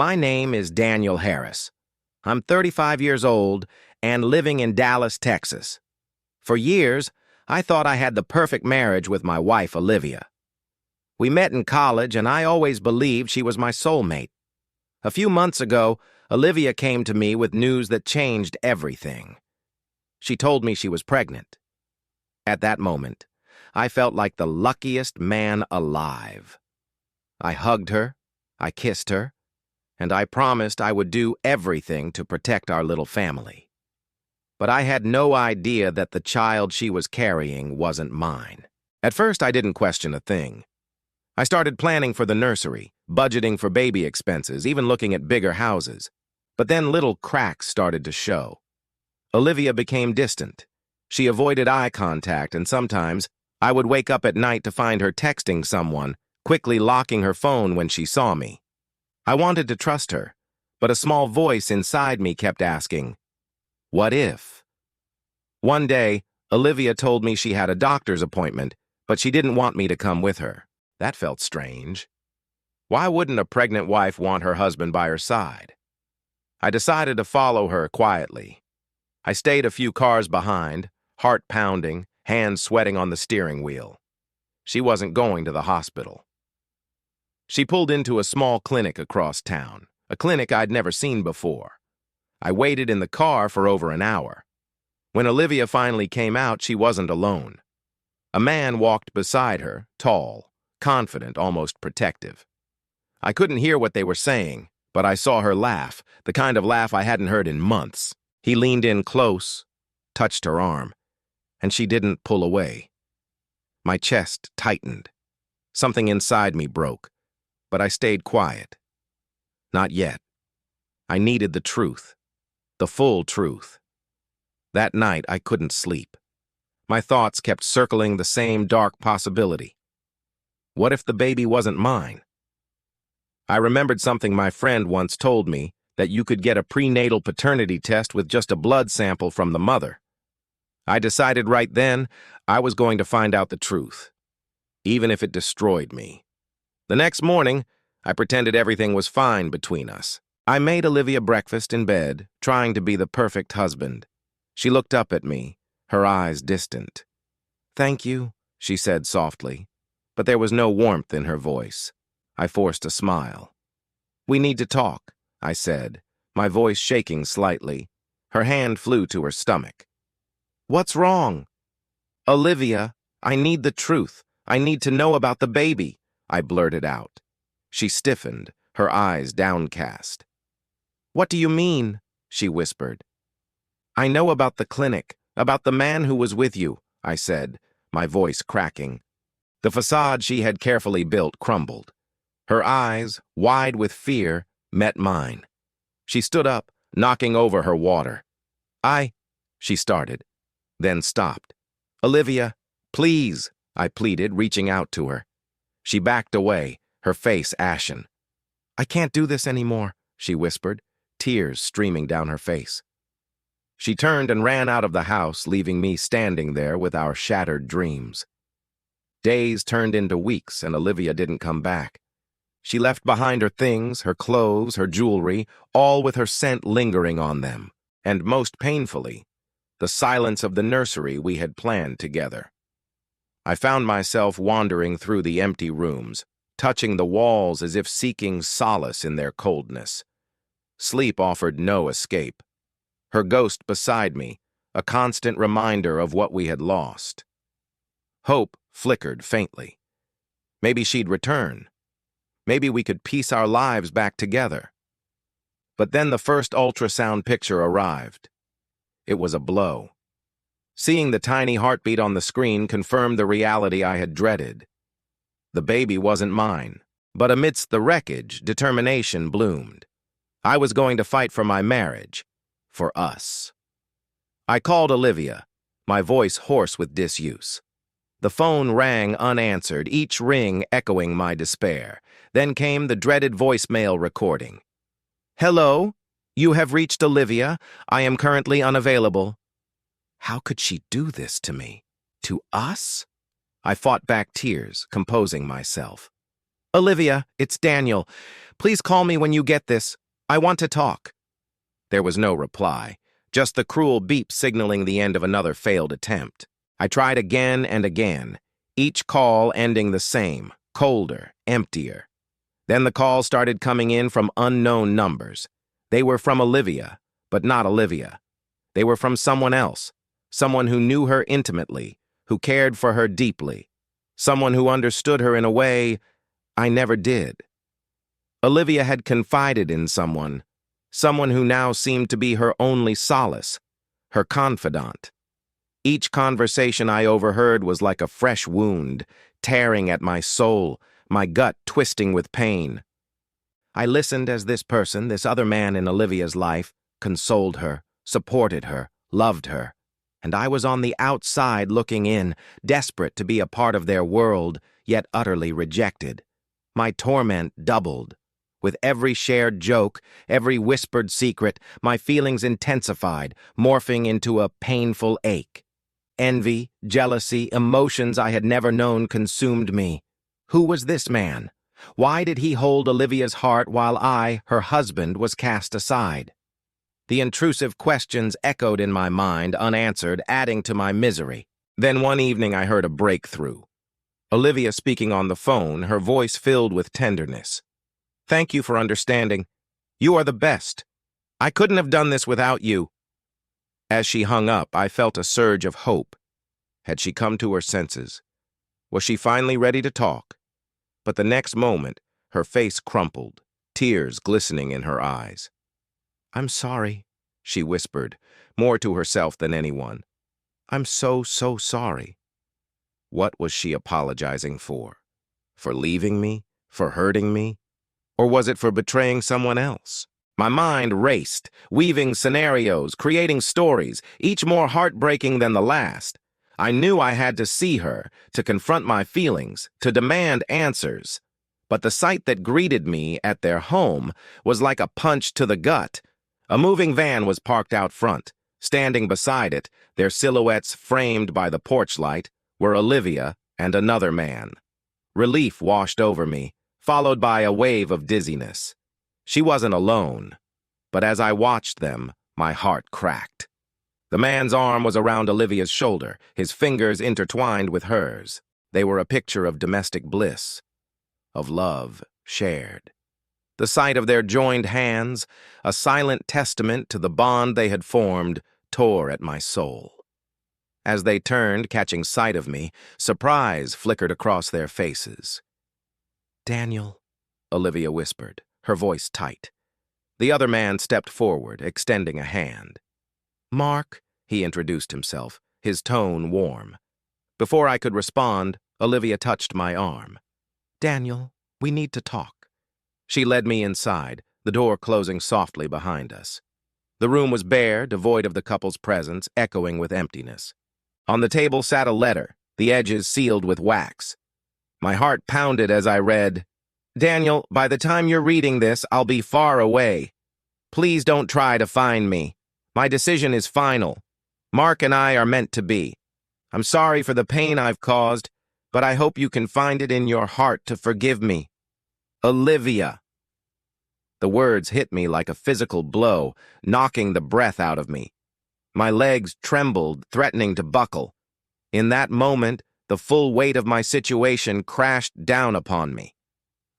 My name is Daniel Harris. I'm 35 years old and living in Dallas, Texas. For years, I thought I had the perfect marriage with my wife, Olivia. We met in college, and I always believed she was my soulmate. A few months ago, Olivia came to me with news that changed everything. She told me she was pregnant. At that moment, I felt like the luckiest man alive. I hugged her, I kissed her, and I promised I would do everything to protect our little family. But I had no idea that the child she was carrying wasn't mine. At first, I didn't question a thing. I started planning for the nursery, budgeting for baby expenses, even looking at bigger houses. But then little cracks started to show. Olivia became distant. She avoided eye contact, and sometimes I would wake up at night to find her texting someone, quickly locking her phone when she saw me. I wanted to trust her, but a small voice inside me kept asking, "What if?" One day, Olivia told me she had a doctor's appointment, but she didn't want me to come with her. That felt strange. Why wouldn't a pregnant wife want her husband by her side? I decided to follow her quietly. I stayed a few cars behind, heart pounding, hands sweating on the steering wheel. She wasn't going to the hospital. She pulled into a small clinic across town, a clinic I'd never seen before. I waited in the car for over an hour. When Olivia finally came out, she wasn't alone. A man walked beside her, tall, confident, almost protective. I couldn't hear what they were saying, but I saw her laugh, the kind of laugh I hadn't heard in months. He leaned in close, touched her arm, and she didn't pull away. My chest tightened. Something inside me broke, but I stayed quiet. Not yet. I needed the truth, the full truth. That night, I couldn't sleep. My thoughts kept circling the same dark possibility. What if the baby wasn't mine? I remembered something my friend once told me, that you could get a prenatal paternity test with just a blood sample from the mother. I decided right then I was going to find out the truth, even if it destroyed me. The next morning, I pretended everything was fine between us. I made Olivia breakfast in bed, trying to be the perfect husband. She looked up at me, her eyes distant. "Thank you," she said softly, but there was no warmth in her voice. I forced a smile. "We need to talk," I said, my voice shaking slightly. Her hand flew to her stomach. "What's wrong?" "Olivia, I need the truth. I need to know about the baby," I blurted out. She stiffened, her eyes downcast. "What do you mean?" she whispered. "I know about the clinic, about the man who was with you," I said, my voice cracking. The facade she had carefully built crumbled. Her eyes, wide with fear, met mine. She stood up, knocking over her water. She started, then stopped. "Olivia, please," I pleaded, reaching out to her. She backed away, her face ashen. "I can't do this anymore," she whispered, tears streaming down her face. She turned and ran out of the house, leaving me standing there with our shattered dreams. Days turned into weeks, and Olivia didn't come back. She left behind her things, her clothes, her jewelry, all with her scent lingering on them, and most painfully, the silence of the nursery we had planned together. I found myself wandering through the empty rooms, touching the walls as if seeking solace in their coldness. Sleep offered no escape. Her ghost beside me, a constant reminder of what we had lost. Hope flickered faintly. Maybe she'd return. Maybe we could piece our lives back together. But then the first ultrasound picture arrived. It was a blow. Seeing the tiny heartbeat on the screen confirmed the reality I had dreaded. The baby wasn't mine, but amidst the wreckage, determination bloomed. I was going to fight for my marriage, for us. I called Olivia, my voice hoarse with disuse. The phone rang unanswered, each ring echoing my despair. Then came the dreaded voicemail recording. "Hello, you have reached Olivia. I am currently unavailable." How could she do this to me? To us? I fought back tears, composing myself. Olivia, it's Daniel. Please call me when you get this. I want to talk. There was no reply, just the cruel beep signaling the end of another failed attempt. I tried again and again, each call ending the same, colder, emptier. Then the calls started coming in from unknown numbers. They were from Olivia, but not Olivia. They were from someone else, someone who knew her intimately, who cared for her deeply, someone who understood her in a way I never did. Olivia had confided in someone who now seemed to be her only solace, her confidant. Each conversation I overheard was like a fresh wound, tearing at my soul, my gut twisting with pain. I listened as this person, this other man in Olivia's life, consoled her, supported her, loved her. And I was on the outside looking in, desperate to be a part of their world, yet utterly rejected. My torment doubled. With every shared joke, every whispered secret, my feelings intensified, morphing into a painful ache. Envy, jealousy, emotions I had never known consumed me. Who was this man? Why did he hold Olivia's heart while I, her husband, was cast aside? The intrusive questions echoed in my mind, unanswered, adding to my misery. Then one evening I heard a breakthrough. Olivia speaking on the phone, her voice filled with tenderness. "Thank you for understanding. You are the best. I couldn't have done this without you." As she hung up, I felt a surge of hope. Had she come to her senses? Was she finally ready to talk? But the next moment, her face crumpled, tears glistening in her eyes. "I'm sorry," she whispered, more to herself than anyone. "I'm so sorry." What was she apologizing for? For leaving me? For hurting me? Or was it for betraying someone else? My mind raced, weaving scenarios, creating stories, each more heartbreaking than the last. I knew I had to see her, to confront my feelings, to demand answers. But the sight that greeted me at their home was like a punch to the gut. A moving van was parked out front. Standing beside it, their silhouettes framed by the porch light, were Olivia and another man. Relief washed over me, followed by a wave of dizziness. She wasn't alone, but as I watched them, my heart cracked. The man's arm was around Olivia's shoulder, his fingers intertwined with hers. They were a picture of domestic bliss, of love shared. The sight of their joined hands, a silent testament to the bond they had formed, tore at my soul. As they turned, catching sight of me, surprise flickered across their faces. "Daniel," Olivia whispered, her voice tight. The other man stepped forward, extending a hand. "Mark," he introduced himself, his tone warm. Before I could respond, Olivia touched my arm. "Daniel, we need to talk." She led me inside, the door closing softly behind us. The room was bare, devoid of the couple's presence, echoing with emptiness. On the table sat a letter, the edges sealed with wax. My heart pounded as I read, "Daniel, by the time you're reading this, I'll be far away. Please don't try to find me. My decision is final. Mark and I are meant to be. I'm sorry for the pain I've caused, but I hope you can find it in your heart to forgive me. Olivia." The words hit me like a physical blow, knocking the breath out of me. My legs trembled, threatening to buckle. In that moment, the full weight of my situation crashed down upon me.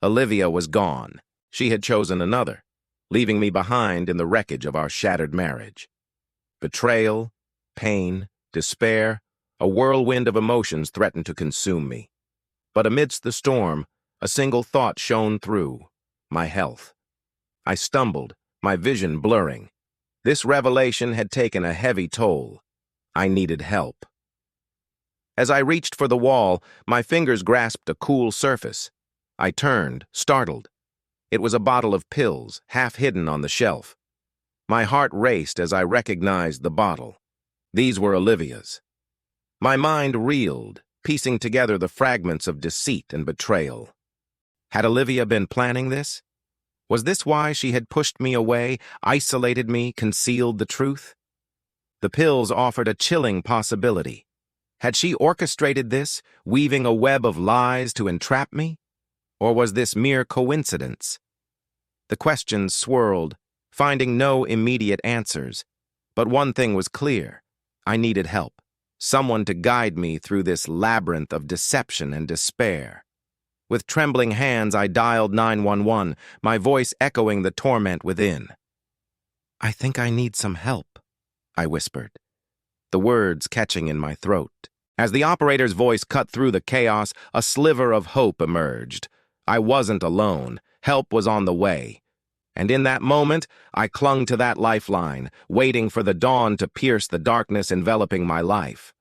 Olivia was gone. She had chosen another, leaving me behind in the wreckage of our shattered marriage. Betrayal, pain, despair, a whirlwind of emotions threatened to consume me. But amidst the storm, a single thought shone through: my health. I stumbled, my vision blurring. This revelation had taken a heavy toll. I needed help. As I reached for the wall, my fingers grasped a cool surface. I turned, startled. It was a bottle of pills, half hidden on the shelf. My heart raced as I recognized the bottle. These were Olivia's. My mind reeled, piecing together the fragments of deceit and betrayal. Had Olivia been planning this? Was this why she had pushed me away, isolated me, concealed the truth? The pills offered a chilling possibility. Had she orchestrated this, weaving a web of lies to entrap me? Or was this mere coincidence? The questions swirled, finding no immediate answers. But one thing was clear. I needed help. Someone to guide me through this labyrinth of deception and despair. With trembling hands, I dialed 911, my voice echoing the torment within. "I think I need some help," I whispered, the words catching in my throat. As the operator's voice cut through the chaos, a sliver of hope emerged. I wasn't alone. Help was on the way. And in that moment, I clung to that lifeline, waiting for the dawn to pierce the darkness enveloping my life.